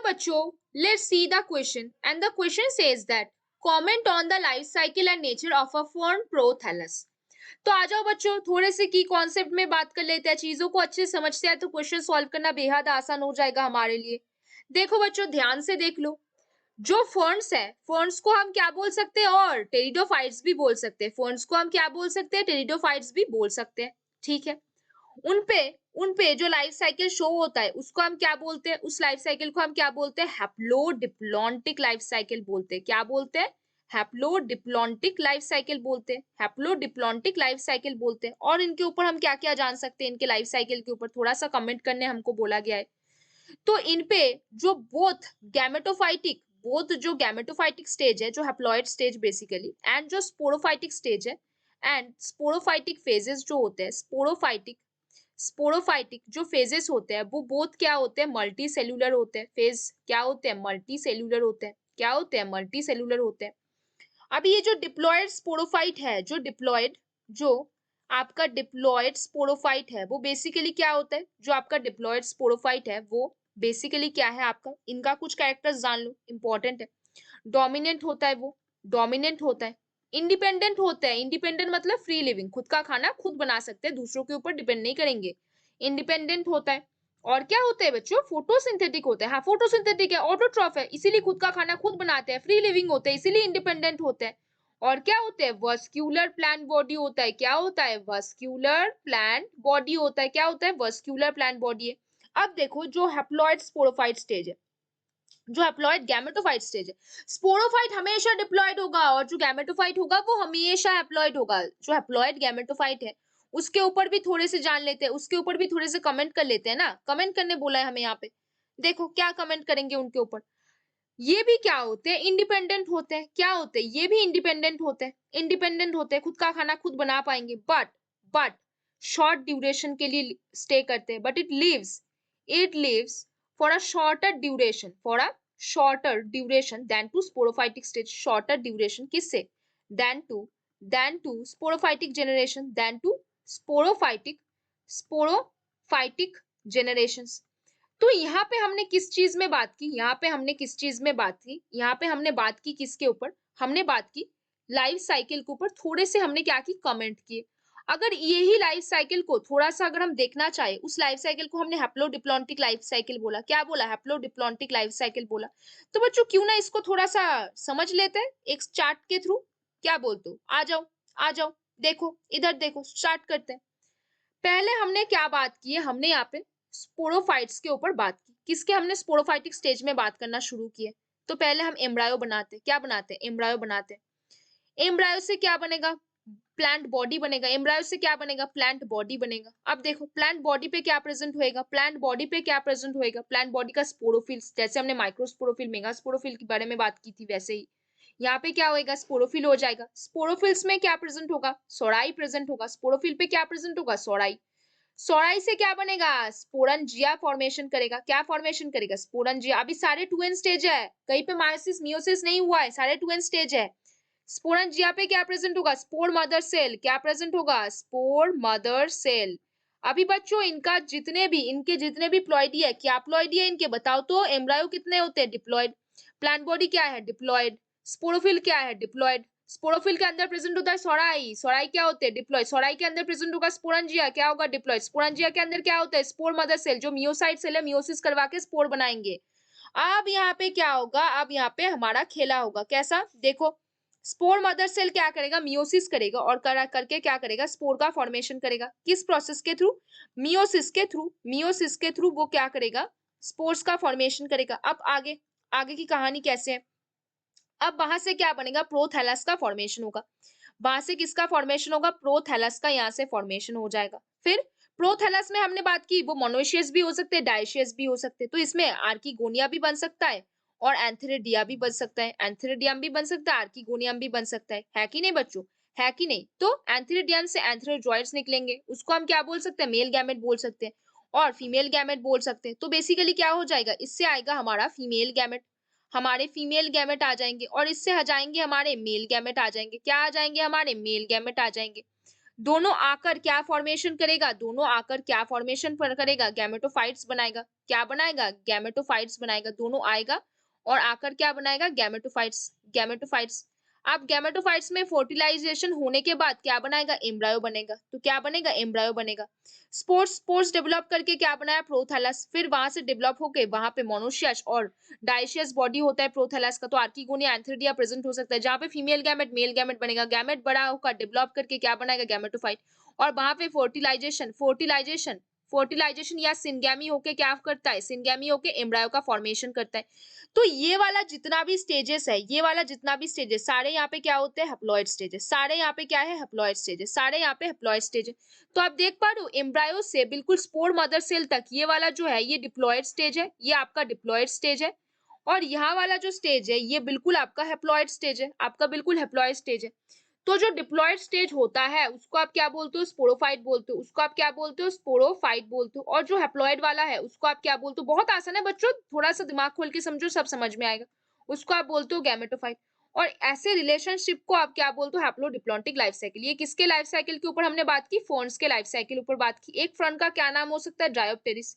चलो बच्चों, let's see the question and the question says that comment on the life cycle and nature of a fern prothallus. तो आ जाओ बच्चों, थोड़े से की कॉन्सेप्ट में बात कर लेते हैं, चीजों को अच्छे से समझते हैं तो क्वेश्चन सॉल्व करना बेहद आसान हो जाएगा हमारे लिए। देखो बच्चों, ध्यान से देख लो। जो फर्न्स है, फर्न्स को हम क्या बोल सकते हैं, और टेरिडोफाइट्स भी बोल सकते हैं। फर्न्स को हम क्या बोल सकते हैं, टेरिडोफाइट्स भी बोल सकते हैं। ठीक है। उनपे उनपे जो लाइफ साइकिल शो होता है उसको हम क्या बोलते हैं, उस लाइफ साइकिल को हम क्या बोलते हैं, हैप्लोडिप्लॉन्टिक लाइफ साइकिल बोलते हैं। क्या बोलते हैं, हैप्लोडिप्लॉन्टिक लाइफ साइकिल बोलते हैं। हैप्लोडिप्लॉन्टिक लाइफ साइकिल बोलते हैं। और इनके ऊपर हम क्या क्या जान सकते हैं, इनके लाइफ साइकिल के ऊपर थोड़ा सा कमेंट करने हमको बोला गया है। तो इनपे जो जो गैमेटोफाइटिक स्टेज है, जो हैप्लॉइड स्टेज बेसिकली, एंड जो स्पोरोफाइटिक स्टेज है, एंड स्पोरोफाइटिक फेजेस जो होते हैं, स्पोरोफाइटिक जो फेजेस होते हैं वो बोथ क्या होते हैं, मल्टी सेल्यूलर होते हैं। फेज क्या होते हैं, मल्टी सेल्यूलर होते हैं। क्या होते हैं, मल्टी सेल्यूलर होते हैं। अब ये जो डिप्लॉयड स्पोरोफाइट है, जो आपका डिप्लॉयड स्पोरोफाइट है, वो बेसिकली क्या होता है, जो आपका डिप्लॉयड स्पोरोफाइट है वो बेसिकली क्या है आपका, इनका कुछ कैरेक्टर्स जान लो, इंपॉर्टेंट है। डोमिनेंट होता है, वो डोमिनेंट होता है। इंडिपेंडेंट होता है, इंडिपेंडेंट मतलब फ्री लिविंग, खुद का खाना खुद बना सकते हैं, दूसरों के ऊपर डिपेंड नहीं करेंगे। इंडिपेंडेंट होता है। और क्या होता है बच्चों, फोटोसिंथेटिक होता है। हाँ, फोटोसिंथेटिक है, ऑटोट्रॉफ है, इसीलिए खुद का खाना खुद बनाते हैं, फ्री लिविंग होते हैं, इसीलिए इंडिपेंडेंट होते हैं। और क्या होते हैं, वस्क्यूलर प्लांट बॉडी होता है। क्या होता है, वस्क्यूलर प्लांट बॉडी होता है। क्या होता है, वस्क्यूलर प्लांट बॉडी है। अब देखो, जो हैप्लॉइड स्पोरोफाइट स्टेज है, जो हैप्लॉइड गैमेटोफाइट स्टेज है, स्पोरोफाइट हमेशा डिप्लॉयड होगा और जो गैमेटोफाइट होगा वो हमेशा हैप्लॉइड होगा। जो हैप्लॉइड गैमेटोफाइट है उसके ऊपर भी थोड़े से जान लेते हैं, उसके ऊपर भी थोड़े से कमेंट कर लेते हैं ना। कमेंट करने बोला है हमें यहाँ पे, देखो क्या कमेंट करेंगे उनके ऊपर। ये भी क्या होते हैं, इंडिपेंडेंट होते हैं। क्या होते हैं, ये भी इंडिपेंडेंट होते हैं। इंडिपेंडेंट होते हैं, खुद का खाना खुद बना पाएंगे, बट शॉर्ट ड्यूरेशन के लिए स्टे करते हैं। But it lives for a shorter duration than to sporophytic stage. Shorter duration किससे, than to sporophytic generation, than to sporophytic generation. तो यहाँ पे हमने किस चीज में बात की, यहाँ पे हमने किस चीज में बात की, यहाँ पे हमने बात की किसके ऊपर, हमने बात की लाइफ साइकिल के ऊपर। थोड़े से हमने क्या की, कमेंट किए। अगर यही लाइफ साइकिल को थोड़ा सा अगर हम देखना चाहे, उस लाइफ साइकिल को हमने हैप्लोडिप्लॉन्टिक लाइफ साइकिल बोला। क्या बोला, हैप्लोडिप्लॉन्टिक लाइफ साइकिल बोला। तो बच्चों क्यों ना इसको थोड़ा सा समझ लेते हैं एक चार्ट के थ्रू। क्या बोलते हो, आ जाओ आ जाओ, देखो इधर देखो, स्टार्ट करते हैं। पहले हमने क्या बात की है, हमने यहाँ पे स्पोरोफाइट्स के ऊपर बात की। किसके, हमने स्पोरोफाइटिक स्टेज में बात करना शुरू किए। तो पहले हम एम्ब्रायो बनाते, क्या बनाते हैं, एम्ब्रायो बनाते। एम्ब्रायो से क्या बनेगा, प्लांट बॉडी बनेगा। एम्ब्रायो से क्या बनेगा, प्लांट बॉडी बनेगा। अब देखो प्लांट बॉडी पे क्या प्रेजेंट होएगा, प्लांट बॉडी पे क्या प्रेजेंट होएगा, प्लांट बॉडी का स्पोरोफिल। जैसे हमने माइक्रोस्पोरोफिल, मेगास्पोरोफिल के बारे में बात की थी, वैसे ही यहाँ पे क्या होएगा, स्पोरोफिल हो जाएगा। स्पोरोफिल्स में क्या प्रेजेंट होगा, सोराई प्रेजेंट होगा। स्पोरोफिल पे क्या प्रेजेंट होगा, सोराई। सोराई से क्या बनेगा, स्पोरंजिया फॉर्मेशन करेगा। क्या फॉर्मेशन करेगा, स्पोरंजिया। अभी सारे 2n स्टेज है, कहीं पे मायोसिस मियोसिस नहीं हुआ है, सारे 2n स्टेज है। स्पोरंजिया पे क्या प्रेजेंट होगा, स्पोर मदर सेल। क्या प्रेजेंट होगा, स्पोर मदर सेल। अभी बच्चों इनके जितने भी प्लॉइडी है, क्या प्लॉइडी है इनके, बताओ तो। एम्ब्रायो कितने होते हैं, डिप्लॉइड। प्लांट बॉडी क्या है, डिप्लॉइड। स्पोरोफिल क्या है, डिप्लॉइड। स्पोरोफिल के अंदर प्रेजेंट होता है सोराई। सोराई क्या होते हैं, डिप्लॉइड। सोराई के अंदर प्रेजेंट होगा स्पोरंजिया, क्या होगा, डिप्लॉइड। स्पोरंजिया के अंदर क्या होता है, स्पोर मदर सेल, जो मियोसाइट सेल है, मियोसिस करवा के स्पोर बनाएंगे। अब यहाँ पे क्या होगा, अब यहाँ पे हमारा खेला होगा, कैसा, देखो। स्पोर मदर सेल क्या करेगा, मियोसिस करेगा, और करके क्या करेगा, स्पोर का फॉर्मेशन करेगा। किस प्रोसेस के थ्रू, मियोसिस के थ्रू वो क्या करेगा, स्पोर्स का फॉर्मेशन करेगा। अब आगे आगे की कहानी कैसे है। अब वहां से क्या बनेगा, प्रोथैलस का फॉर्मेशन होगा। वहां से किसका फॉर्मेशन होगा, प्रोथैलस का यहाँ से फॉर्मेशन हो जाएगा। फिर प्रोथैलस में हमने बात की, वो मोनोशियस भी हो सकते हैं, डायशियस भी हो सकते हैं। तो इसमें आर्किगोनिया भी बन सकता है और एंथेरिडिया भी बन सकता है। एंथेरिडियम भी बन सकता है, आर्किगोनियम भी बन सकता है कि नहीं बच्चों, है कि नहीं। तो एंथेरिडियम से एंथेरोजॉइड्स निकलेंगे, उसको हम क्या बोल सकते हैं, मेल गैमेट बोल सकते हैं, और फीमेल गैमेट बोल सकते हैं। तो बेसिकली क्या हो जाएगा, इससे आएगा हमारा फीमेल गैमेट, हमारे फीमेल गैमेट आ जाएंगे, और इससे हटाएंगे हमारे मेल गैमेट आ जाएंगे। क्या आ जाएंगे, हमारे मेल गैमेट आ जाएंगे। दोनों आकर क्या फॉर्मेशन करेगा, दोनों आकर क्या फॉर्मेशन पर करेगा, गैमेटोफाइट्स बनाएगा। क्या बनाएगा, गैमेटोफाइट्स बनाएगा। दोनों आएगा और आकर क्या बनाएगा, गैमेटोफाइट्स, गैमेटोफाइट्स। अब गैमेटोफाइट्स में फर्टिलाइजेशन होने के बाद क्या बनाएगा, एम्ब्रायो बनेगा। तो क्या बनेगा, एम्ब्रायो बनेगा। स्पोर्स स्पोर्स डेवलप करके क्या बनाया, प्रोथैलस। फिर वहां से डेवलप होके वहां पे मोनोशियस और डाइशियस बॉडी होता है प्रोथैलस का। तो आर्किगोनिया एंथ्रिडिया प्रेजेंट हो सकता है, जहां पे फीमेल गैमेट मेल गैमेट बनेगा। गैमेट बड़ा होगा, डेवलप करके क्या बनाएगा, गैमेटोफाइट। और वहां पे फर्टिलाइजेशन फर्टिलाइजेशन फर्टिलाइजेशन या सिंगैमी होके क्या करता है, सिंगैमी होके एम्ब्रायो का फॉर्मेशन करता है। तो ये वाला जितना भी स्टेजेस है, ये वाला जितना भी स्टेजेस, सारे यहाँ पे क्या होते हैं, हैप्लॉइड स्टेजेस। सारे यहाँ पे क्या है, हैप्लॉइड स्टेजेस। सारे यहाँ पे हैप्लॉइड स्टेज। तो आप देख पा रहे हो एम्ब्रायो से बिल्कुल स्पोर मदर सेल तक ये वाला जो है ये डिप्लॉइड स्टेज है, ये आपका डिप्लॉइड स्टेज है। और यहाँ वाला जो स्टेज है ये बिल्कुल आपका हैप्लॉइड स्टेज है, आपका बिल्कुल हैप्लॉइड स्टेज है। तो जो डिप्लॉइड स्टेज होता है उसको आप क्या बोलते हो, स्पोरोफाइट बोलते हो। उसको आप क्या बोलते हो, स्पोरोफाइट बोलते हो। और जो हैप्लॉइड वाला है उसको आप क्या बोलते हो, बहुत आसान है बच्चों, थोड़ा सा दिमाग खोल के समझो, सब समझ में आएगा। उसको आप बोलते हो गैमेटोफाइट। और ऐसे रिलेशनशिप को आप क्या बोलते हो, हैप्लोडिप्लॉन्टिक लाइफ साइकिल। ये किसके लाइफ साइकिल के ऊपर हमने बात की, फर्न्स के लाइफ साइकिल ऊपर बात की। एक फर्न का क्या नाम हो सकता है, ड्रायोप्टेरिस।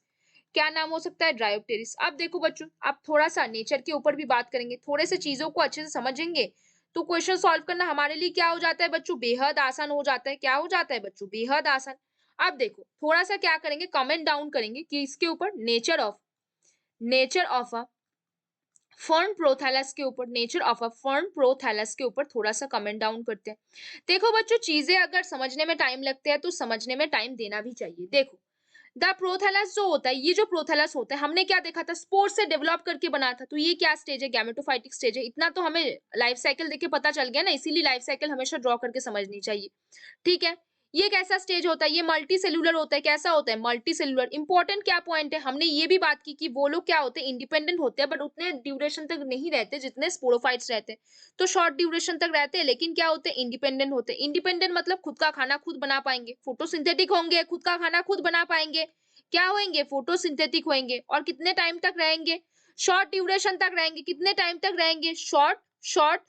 क्या नाम हो सकता है, ड्रायोप्टेरिस। अब देखो बच्चों, आप थोड़ा सा नेचर के ऊपर भी बात करेंगे, थोड़े से चीजों को अच्छे से समझेंगे तो क्वेश्चन सॉल्व करना हमारे लिए क्या हो जाता है बच्चों, बेहद आसान हो जाता है। क्या हो जाता है बच्चों, बेहद आसान। अब देखो थोड़ा सा क्या करेंगे, कमेंट डाउन करेंगे कि इसके ऊपर nature of a fern prothallus के ऊपर, nature of a fern prothallus के ऊपर थोड़ा सा कमेंट डाउन करते हैं। देखो बच्चों, चीजें अगर समझने में टाइम लगते हैं तो समझने में टाइम देना भी चाहिए। देखो द प्रोथैलस जो होता है, ये जो प्रोथैलस होता है हमने क्या देखा था, स्पोर से डेवलप करके बना था। तो ये क्या स्टेज है, गैमेटोफाइटिक स्टेज है। इतना तो हमें लाइफ साइकिल देख के पता चल गया ना, इसीलिए लाइफ साइकिल हमेशा ड्रॉ करके समझनी चाहिए। ठीक है। ये कैसा स्टेज होता है, ये मल्टी सेलुलर होता है। कैसा होता है, मल्टी सेलुलर। इंपॉर्टेंट क्या पॉइंट है, हमने ये भी बात की कि वो लोग क्या होते हैं, इंडिपेंडेंट होते हैं बट उतने ड्यूरेशन तक नहीं रहते जितने स्पोरोफाइट्स रहते हैं। तो शॉर्ट ड्यूरेशन तक रहते हैं लेकिन क्या होते हैं, इंडिपेंडेंट होते हैं। इंडिपेंडेंट मतलब खुद का खाना खुद बना पाएंगे, फोटोसिंथेटिक होंगे, खुद का खाना खुद बना पाएंगे। क्या होंगे, फोटोसिंथेटिक होंगे। और कितने टाइम तक रहेंगे, शॉर्ट ड्यूरेशन तक रहेंगे। कितने टाइम तक रहेंगे, शॉर्ट शॉर्ट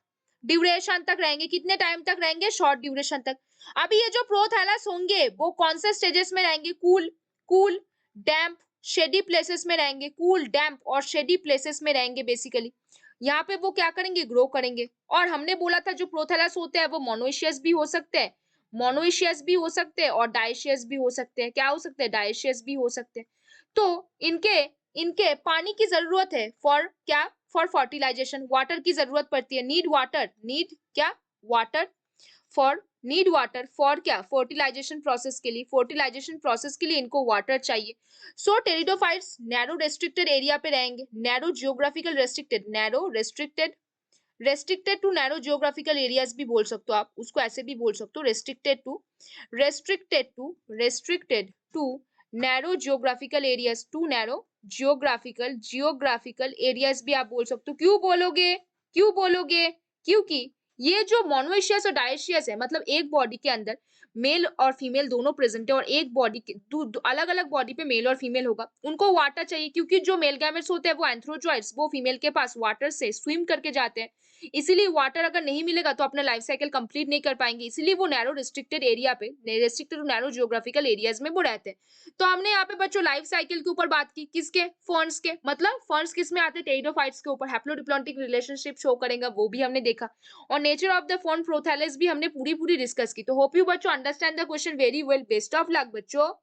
ड्यूरेशन तक रहेंगे। कितने टाइम तक रहेंगे, शॉर्ट ड्यूरेशन तक। अभी ये जो प्रोथैलस होंगे वो कौन से स्टेजेस में रहेंगे, कूल कूल डैम्प शेडी प्लेसेस में रहेंगे। कूल डैम्प और शेडी प्लेसेस में रहेंगे बेसिकली। यहाँ पे वो क्या करेंगे, ग्रो करेंगे। और हमने बोला था जो प्रोथैलस होते हैं वो मोनोइशियस भी हो सकते हैं, मोनोइशियस भी हो सकते हैं और डाइशियस भी हो सकते हैं। क्या हो सकते हैं, डाइशियस भी हो सकते हैं। तो इनके इनके पानी की जरूरत है फॉर क्या, फॉर फर्टिलाइजेशन। वाटर की जरूरत पड़ती है, नीड वाटर, नीड क्या, water for, need water for क्या, फर्टिलाइजेशन प्रोसेस के लिए। फर्टिलाइजेशन प्रोसेस के लिए इनको वाटर चाहिए। So pteridophytes narrow restricted area पे रहेंगे, narrow geographical restricted, narrow restricted, restricted to narrow geographical areas भी बोल सकते हो आप, उसको ऐसे भी बोल सकते हो, restricted to narrow geographical areas, to narrow geographical areas भी आप बोल सकते हो। क्यों बोलोगे, क्यों बोलोगे, क्योंकि ये जो मोनोइशियस और डायशियस है, मतलब एक बॉडी के अंदर मेल और फीमेल दोनों प्रेजेंट है और एक बॉडी के अलग अलग बॉडी पे मेल और फीमेल होगा, उनको वाटर चाहिए। क्योंकि जो मेल गैमेट्स होते हैं वो एंथ्रोजॉइड्स, वो फीमेल के पास वाटर से स्विम करके जाते हैं। इसीलिए वाटर अगर नहीं मिलेगा तो अपना लाइफ साइकिल कंप्लीट नहीं कर पाएंगे। इसीलिए वो नैरो रिस्ट्रिक्टेड एरिया पे, restricted to narrow geographical areas में वो रहते हैं। तो हमने यहाँ पे बच्चों लाइफ साइकिल के ऊपर बात की, किसके, फर्न्स के। मतलब फर्न्स किस में आते हैं, टेरिडोफाइट्स के ऊपर। हैप्लोडिप्लॉन्टिक रिलेशनशिप शो करेगा वो भी हमने देखा। और nature of the fern prothallus भी हमने पूरी पूरी डिस्कस की। तो होप यू बच्चों understand the question very well. Best of luck बच्चों।